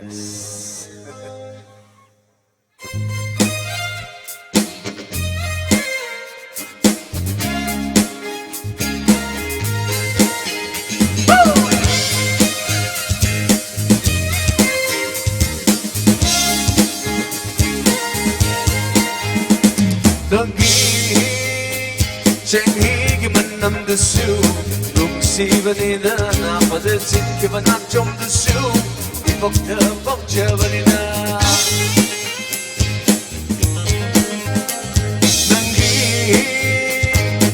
Jesus. 쟁이기만 남듯이 룩시버니나 나빠들 지키만 앞좀듯이 이복더 벅져버리나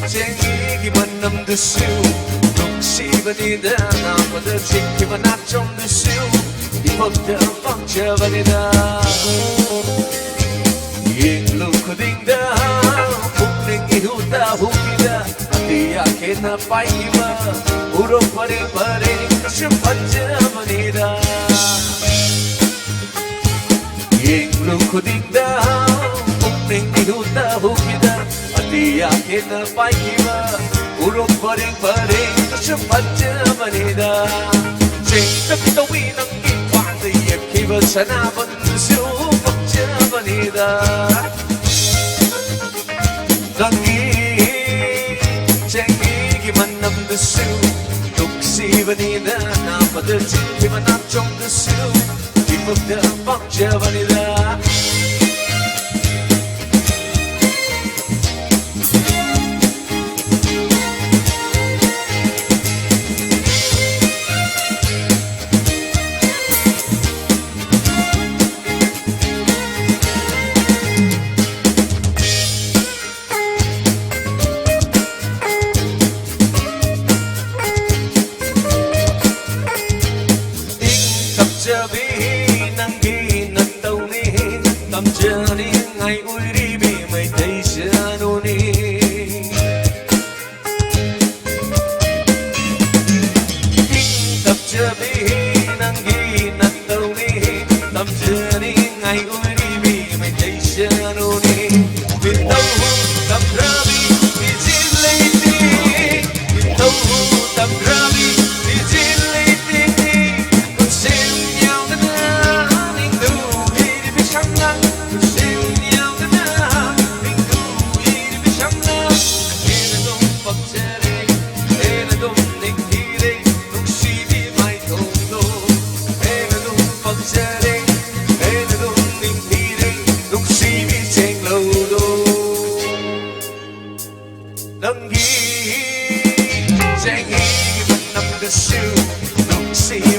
쟁이기만 남듯이 룩시버니나 나빠들 지키만 앞좀듯이 이복더 벅져버리나 잉루코딩다 Ihuta hukida Dia kena paiva Uro pare pare Shupanja manida Yenglu kudinda Upning ihuta hukida Dia kena paiva Uro pare pare Shupanja manida Jeng tawi nang ikwang Dia kiva sana Shupanja manida 쟁이기만 남듯이 독시반이다 나빠들 지키만 앞좀듯이 기쁘다 벅져버리다 Tamjani ngày uri bi mai thấy sanoni Tamjani nangi nantoni Tamjani ngày uri bi mai thấy sanoni Bitau tamrabi izilati Bitau tamrabi izilati Kusim nhau na ning du hi bi chang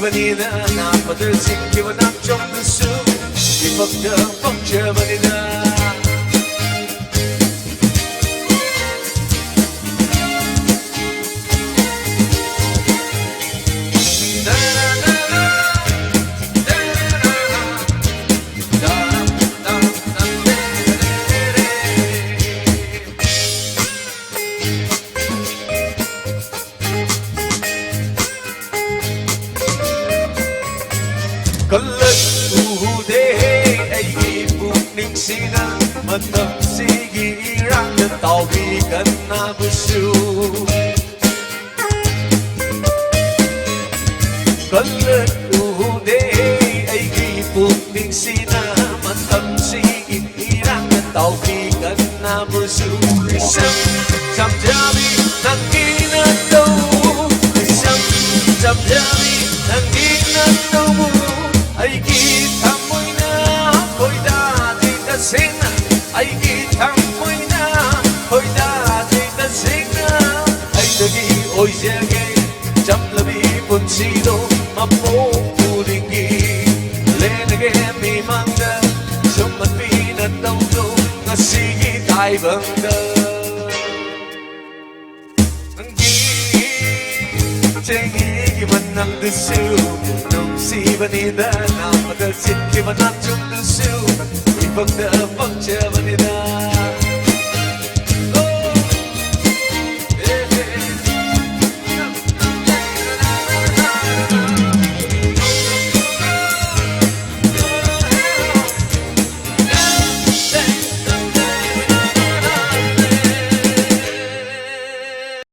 Vanida, but there's given up from the soup. Keep up the puncture, vanida. Kallat uhude ay ibukning sina Matam sigirang na tawigan na busu Kallat uhude ay ibukning sina Matam sigirang na tawigan na busu Isang jamjami ng ginagaw Isang jamjami ng ginagaw Ai ki tham môi na khôi đa thì ta sinh ai ki tham môi na khôi đa thì ta sinh ai ta ki ôi giờ ghê chăm là bị buồn si đô mà phố tu đình kỳ lên ghê mi mang đơ trong mặt mi nát đau đô ngã si ki tai vâng đơ 쟁이기만 남듯이 녹시반이다 나마다 지키만 앞좀 듯이 이벅다 벅져버리다